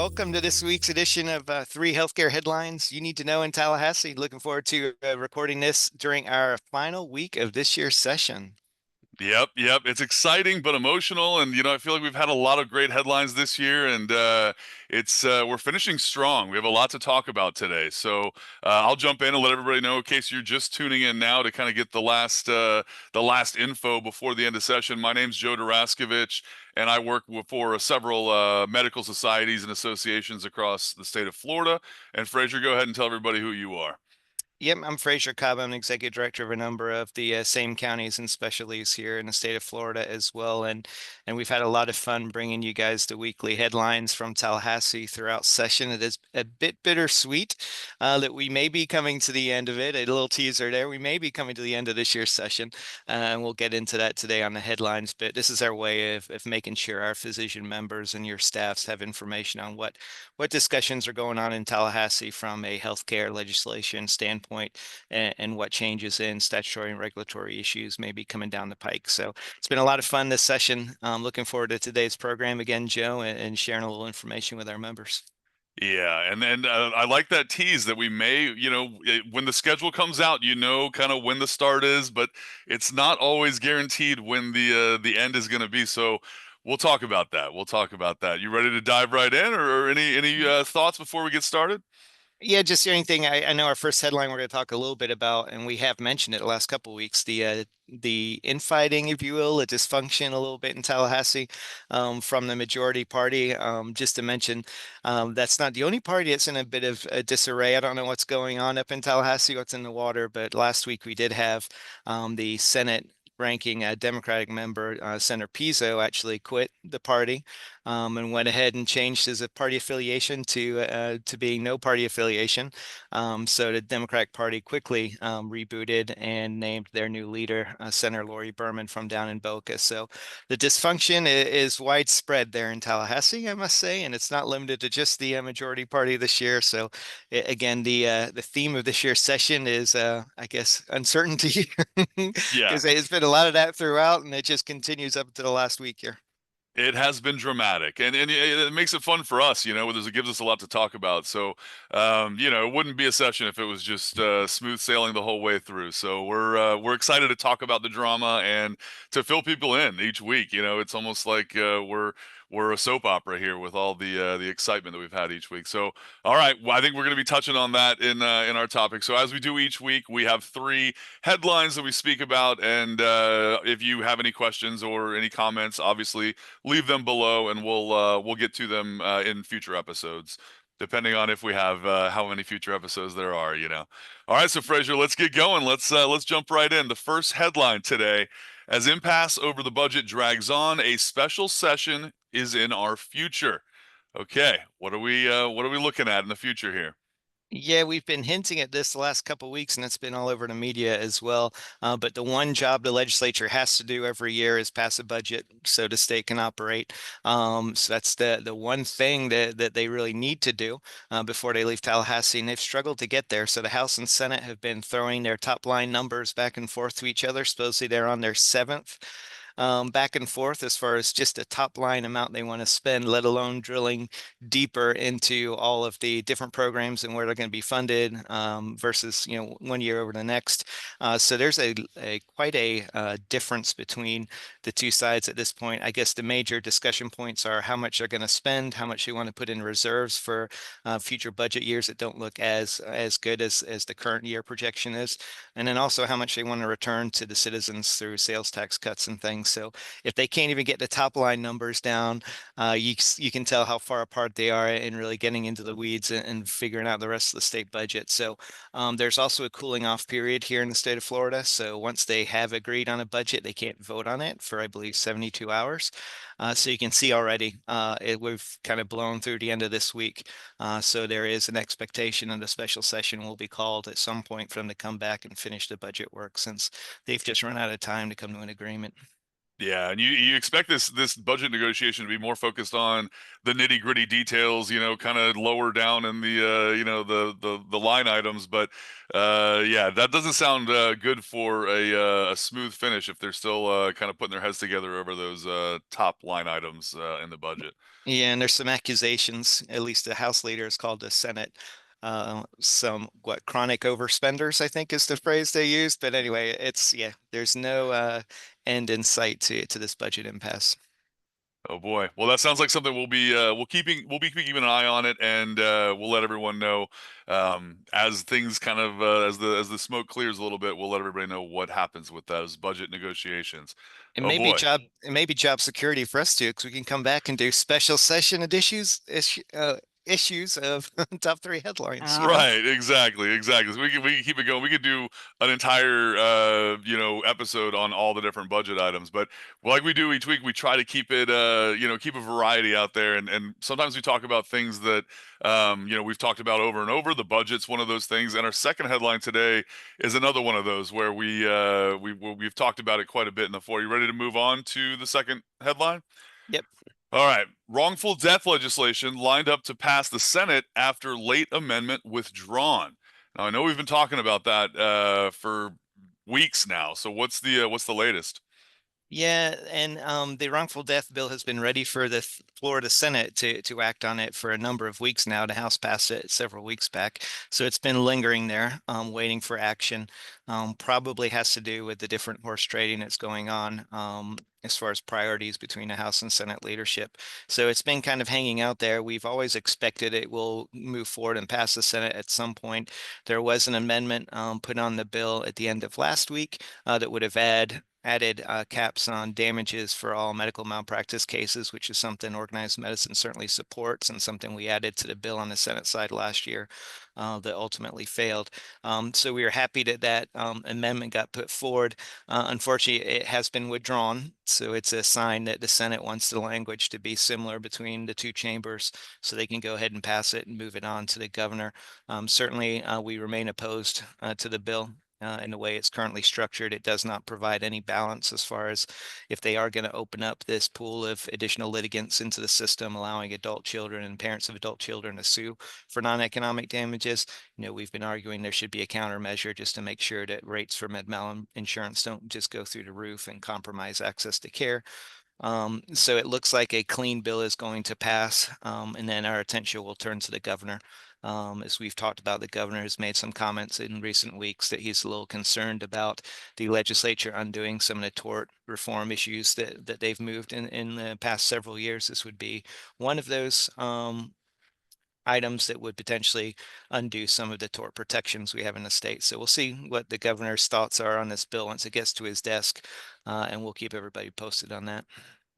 Welcome to this week's edition of Three Healthcare Headlines You Need to Know in Tallahassee. Looking forward to recording this during our final week of this year's session. Yep. It's exciting but emotional, and I feel like we've had a lot of great headlines this year, and it's we're finishing strong. We have a lot to talk about today, so I'll jump in and let everybody know in case you're just tuning in now to kind of get the last info before the end of session. My name's Joe Daraskovich, and I work for several medical societies and associations across the state of Florida. And Fraser, go ahead and tell everybody who you are. Yep, I'm Fraser Cobb. I'm an executive director of a number of the same counties and specialties here in the state of Florida as well. And we've had a lot of fun bringing you guys the weekly headlines from Tallahassee throughout session. It is a bit bittersweet that we may be coming to the end of it. A little teaser there. We may be coming to the end of this year's session, and we'll get into that today on the headlines. But this is our way of making sure our physician members and your staffs have information on what discussions are going on in Tallahassee from a healthcare legislation standpoint and what changes in statutory and regulatory issues may be coming down the pike. So it's been a lot of fun this session. Looking forward to today's program again, Joe, and sharing a little information with our members. Yeah, and then I like that tease that we may, when the schedule comes out, kind of when the start is, but it's not always guaranteed when the end is going to be. So we'll talk about that. We'll talk about that. You ready to dive right in, or any thoughts before we get started? Yeah, just anything. I know our first headline we're going to talk a little bit about, and we have mentioned it the last couple of weeks, the infighting, if you will, the dysfunction a little bit in Tallahassee from the majority party. Just to mention, that's not the only party that's in a bit of a disarray. I don't know what's going on up in Tallahassee, what's in the water, but last week we did have the Senate ranking Democratic member, Senator Pizzo, actually quit the party and went ahead and changed his party affiliation to being no party affiliation. So the Democratic Party quickly rebooted and named their new leader, Senator Lori Berman from down in Boca. So the dysfunction is widespread there in Tallahassee, I must say, and it's not limited to just the majority party this year. So again, the theme of this year's session is, I guess, uncertainty, Yeah. because it's been a lot of that throughout, and it just continues up to the last week here. It has been dramatic, and it makes it fun for us, because it gives us a lot to talk about. So, it wouldn't be a session if it was just smooth sailing the whole way through. So we're excited to talk about the drama and to fill people in each week. It's almost like we're a soap opera here with all the excitement that we've had each week. So, all right, well, I think we're going to be touching on that in our topic. So, as we do each week, we have three headlines that we speak about, and if you have any questions or any comments, obviously leave them below, and we'll get to them in future episodes, depending on if we have how many future episodes there are. All right, so Fraser, let's get going. Let's jump right in. The first headline today: as impasse over the budget drags on, a special session is in our future. Okay, what are we looking at in the future here? Yeah, we've been hinting at this the last couple of weeks, and it's been all over the media as well. But the one job the legislature has to do every year is pass a budget so the state can operate. So that's the one thing that they really need to do before they leave Tallahassee, and they've struggled to get there. So the House and Senate have been throwing their top line numbers back and forth to each other. Supposedly they're on their seventh back and forth as far as just a top line amount they want to spend, let alone drilling deeper into all of the different programs and where they're going to be funded versus one year over the next. So there's a quite a difference between the two sides at this point. I guess the major discussion points are how much they're going to spend, how much they want to put in reserves for future budget years that don't look as good as the current year projection is, and then also how much they want to return to the citizens through sales tax cuts and things. So if they can't even get the top line numbers down, you can tell how far apart they are in really getting into the weeds and figuring out the rest of the state budget. So there's also a cooling off period here in the state of Florida. So once they have agreed on a budget, they can't vote on it for, I believe, 72 hours. So you can see already we've kind of blown through the end of this week. So there is an expectation that a special session will be called at some point for them to come back and finish the budget work, since they've just run out of time to come to an agreement. Yeah, and you expect this budget negotiation to be more focused on the nitty-gritty details, kind of lower down in the the line items, but yeah, that doesn't sound good for a smooth finish if they're still kind of putting their heads together over those top line items in the budget. Yeah, and there's some accusations, at least the House leader has called the Senate some what chronic overspenders, I think is the phrase they used. But anyway, it's yeah, there's no end in sight to this budget impasse. Oh boy. Well, that sounds like something we'll be keeping an eye on it, and we'll let everyone know as things kind of as the smoke clears a little bit. We'll let everybody know what happens with those budget negotiations. Oh boy. It may be job security for us too, because we can come back and do special session of issues of top three headlines, you know? Right, exactly. So we can keep it going. We could do an entire episode on all the different budget items, but like we do each week, we try to keep it keep a variety out there, and sometimes we talk about things that we've talked about over and over. The budget's one of those things, and our second headline today is another one of those where we've talked about it quite a bit in the floor. You ready to move on to the second headline? Yep. All right. Wrongful death legislation lined up to pass the Senate after late amendment withdrawn. Now I know we've been talking about that for weeks now. So what's the latest? Yeah, and the wrongful death bill has been ready for the Florida Senate to act on it for a number of weeks now. The House passed it several weeks back, so it's been lingering there, waiting for action. Probably has to do with the different horse trading that's going on, as far as priorities between the House and Senate leadership. So it's been kind of hanging out there. We've always expected it will move forward and pass the Senate at some point. There was an amendment put on the bill at the end of last week that would have added caps on damages for all medical malpractice cases, which is something organized medicine certainly supports and something we added to the bill on the Senate side last year that ultimately failed. So we are happy that that amendment got put forward. Unfortunately, it has been withdrawn. So it's a sign that the Senate wants the language to be similar between the two chambers so they can go ahead and pass it and move it on to the governor. Certainly, we remain opposed to the bill in the way it's currently structured. It does not provide any balance as far as if they are going to open up this pool of additional litigants into the system, allowing adult children and parents of adult children to sue for non-economic damages. We've been arguing there should be a countermeasure just to make sure that rates for med mal insurance don't just go through the roof and compromise access to care. So it looks like a clean bill is going to pass, and then our attention will turn to the governor. As we've talked about, the governor has made some comments in recent weeks that he's a little concerned about the legislature undoing some of the tort reform issues that they've moved in the past several years. This would be one of those items that would potentially undo some of the tort protections we have in the state. So we'll see what the governor's thoughts are on this bill once it gets to his desk, and we'll keep everybody posted on that.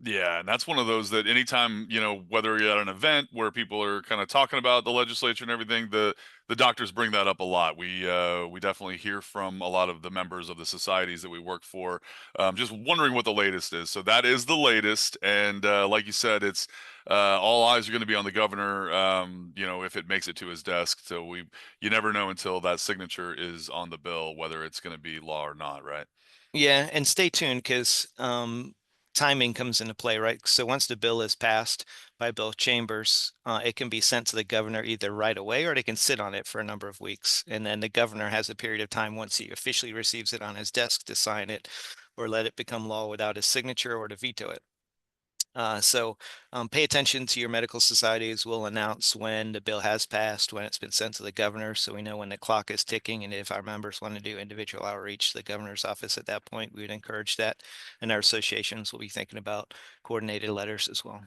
Yeah, and that's one of those that anytime, whether you're at an event where people are kind of talking about the legislature and everything, the doctors bring that up a lot. We definitely hear from a lot of the members of the societies that we work for, just wondering what the latest is. So that is the latest, and like you said, it's all eyes are going to be on the governor, if it makes it to his desk. So you never know until that signature is on the bill whether it's going to be law or not, right? Yeah, and stay tuned because timing comes into play, right? So once the bill is passed by both chambers, it can be sent to the governor either right away or they can sit on it for a number of weeks. And then the governor has a period of time once he officially receives it on his desk to sign it or let it become law without his signature or to veto it. So pay attention to your medical societies. We'll announce when the bill has passed, when it's been sent to the governor, so we know when the clock is ticking. And if our members want to do individual outreach to the governor's office at that point, we would encourage that. And our associations will be thinking about coordinated letters as well.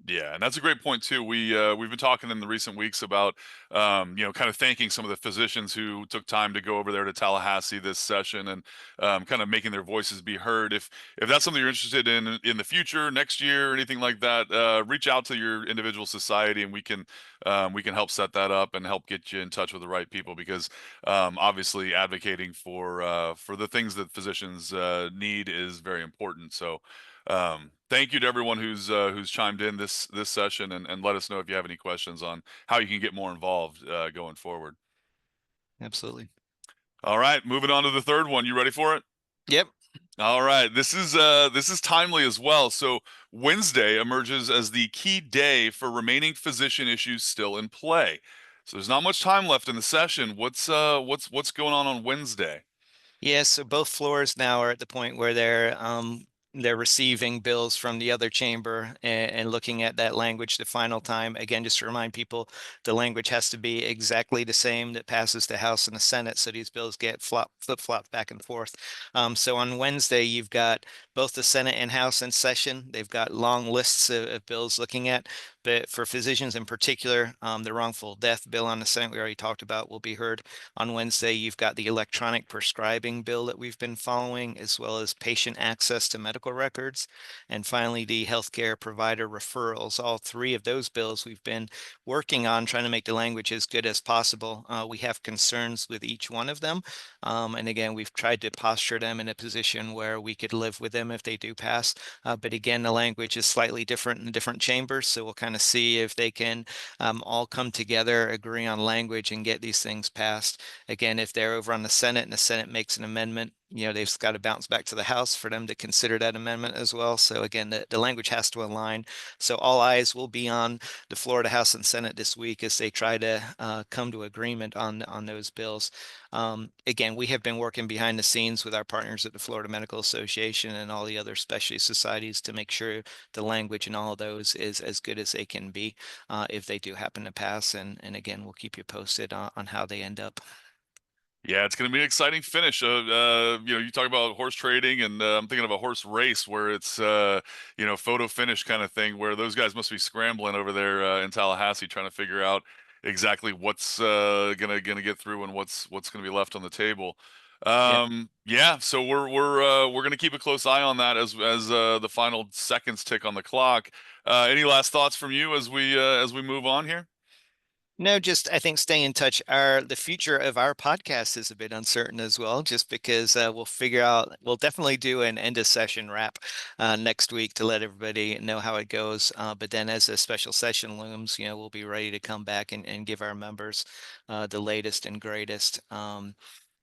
Yeah, and that's a great point too. We've been talking in the recent weeks about kind of thanking some of the physicians who took time to go over there to Tallahassee this session and kind of making their voices be heard. If that's something you're interested in the future, next year, or anything like that, reach out to your individual society and we can help set that up and help get you in touch with the right people because obviously advocating for the things that physicians need is very important. So thank you to everyone who's chimed in this session and let us know if you have any questions on how you can get more involved going forward. Absolutely. All right, moving on to the third one. You ready for it? Yep. All right. This is timely as well. So Wednesday emerges as the key day for remaining physician issues still in play. So there's not much time left in the session. What's going on Wednesday? Yes, so both floors now are at the point where they're receiving bills from the other chamber and looking at that language the final time. Again, just to remind people, the language has to be exactly the same that passes the House and the Senate, so these bills get flip-flopped back and forth. So on Wednesday, you've got both the Senate and House in session. They've got long lists of bills looking at. But for physicians in particular, the wrongful death bill on the Senate we already talked about will be heard on Wednesday. You've got the electronic prescribing bill that we've been following, as well as patient access to medical records. And finally, the healthcare provider referrals. All three of those bills we've been working on trying to make the language as good as possible. We have concerns with each one of them. And again, we've tried to posture them in a position where we could live with them if they do pass. But again, the language is slightly different in different chambers. So we'll kind of see if they can all come together, agree on language, and get these things passed. Again, if they're over on the Senate and the Senate makes an amendment, they've got to bounce back to the House for them to consider that amendment as well. So again, the language has to align. So all eyes will be on the Florida House and Senate this week as they try to come to agreement on those bills. Again, we have been working behind the scenes with our partners at the Florida Medical Association and all the other specialty societies to make sure the language in all of those is as good as they can be if they do happen to pass. And again, we'll keep you posted on how they end up. Yeah, it's going to be an exciting finish. You talk about horse trading, and I'm thinking of a horse race where it's, photo finish kind of thing, where those guys must be scrambling over there in Tallahassee, trying to figure out exactly what's gonna get through and what's gonna be left on the table. Yeah. Yeah, so we're gonna keep a close eye on that as the final seconds tick on the clock. Any last thoughts from you as we move on here? No, just I think stay in touch. The future of our podcast is a bit uncertain as well, just because we'll definitely do an end of session wrap next week to let everybody know how it goes. But then as a special session looms, we'll be ready to come back and give our members the latest and greatest.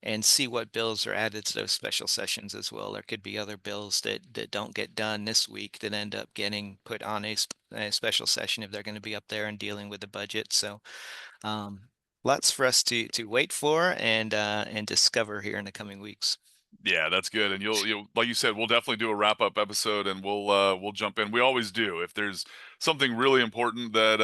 And see what bills are added to those special sessions as well. There could be other bills that don't get done this week that end up getting put on a special session if they're going to be up there and dealing with the budget. So um, lots for us to wait for and discover here in the coming weeks. Yeah, that's good. And you'll like you said, we'll definitely do a wrap up episode and we'll jump in. We always do. If there's something really important that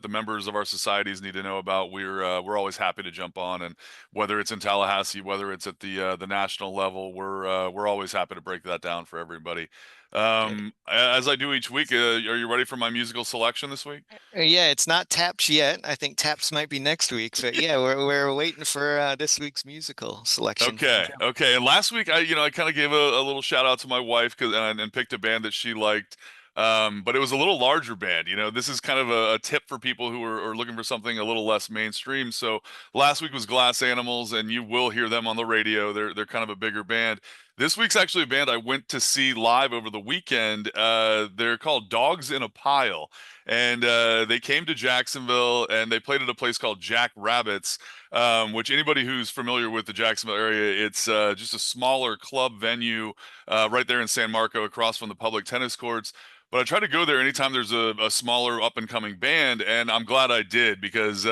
the members of our societies need to know about, we're always happy to jump on. And whether it's in Tallahassee, whether it's at the national level, we're always happy to break that down for everybody. Good. As I do each week, are you ready for my musical selection this week? Yeah, it's not Taps yet. I think Taps might be next week. So yeah, we're waiting for this week's musical selection from Okay, Joe. okay. And last week, I kind of gave a little shout out to my wife and picked a band that she liked. But it was a little larger band. This is kind of a tip for people who are looking for something a little less mainstream. So last week was Glass Animals, and you will hear them on the radio. They're kind of a bigger band. This week's actually a band I went to see live over the weekend. They're called Dogs in a Pile, and they came to Jacksonville and they played at a place called Jack Rabbits, which anybody who's familiar with the Jacksonville area, it's just a smaller club venue right there in San Marco across from the public tennis courts. But I try to go there anytime there's a smaller up and coming band, and I'm glad I did because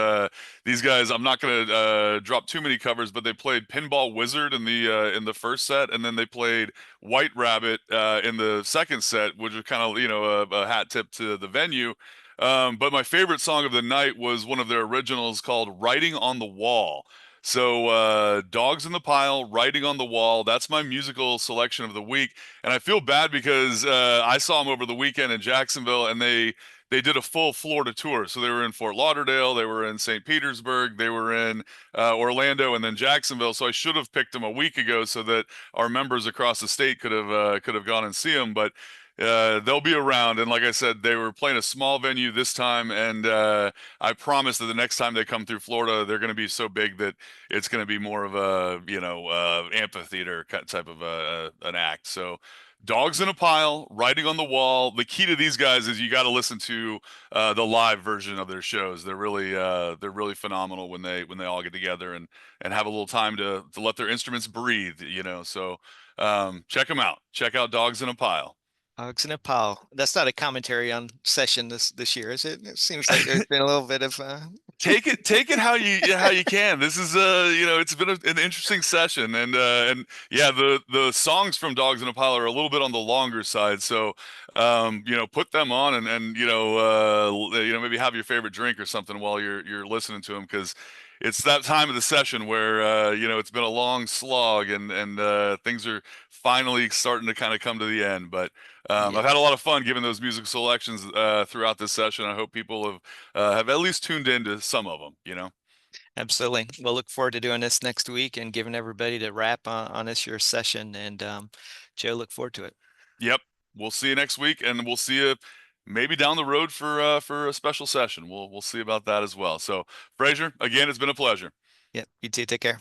these guys, I'm not going to drop too many covers, but they played Pinball Wizard in the first set, and then they played White Rabbit in the second set, which was kind of a hat tip to the venue. But my favorite song of the night was one of their originals called Writing on the Wall. So, Dogs in the Pile, Writing on the Wall, that's my musical selection of the week. And I feel bad because I saw them over the weekend in Jacksonville and they did a full Florida tour. So they were in Fort Lauderdale, they were in St. Petersburg, they were in Orlando, and then Jacksonville. So I should have picked them a week ago so that our members across the state could have gone and see them. But they'll be around, and like I said, they were playing a small venue this time, and I promise that the next time they come through Florida, they're going to be so big that it's going to be more of a amphitheater type of an act. So, Dogs in a Pile, Writing on the Wall. The key to these guys is you got to listen to the live version of their shows. They're really phenomenal when they all get together and have a little time to let their instruments breathe. So. Check them out. Check out Dogs in a Pile. Hogs in a pile. That's not a commentary on session this year, is it? It seems like there's been a little bit of Take it how you can. This is it's been an interesting session, and yeah, the songs from Dogs in a Pile are a little bit on the longer side, so put them on, and maybe have your favorite drink or something while you're listening to them, because it's that time of the session where it's been a long slog, and things are finally starting to kind of come to the end. But I've yeah, had a lot of fun giving those music selections throughout this session. I hope people have at least tuned into some of them. absolutely. We'll look forward to doing this next week and giving everybody the wrap on this year's session. And Joe, look forward to it. Yep. We'll see you next week, and we'll see you maybe down the road for a special session. We'll see about that as well. So, Frazier, again, it's been a pleasure. Yep, you too. Take care.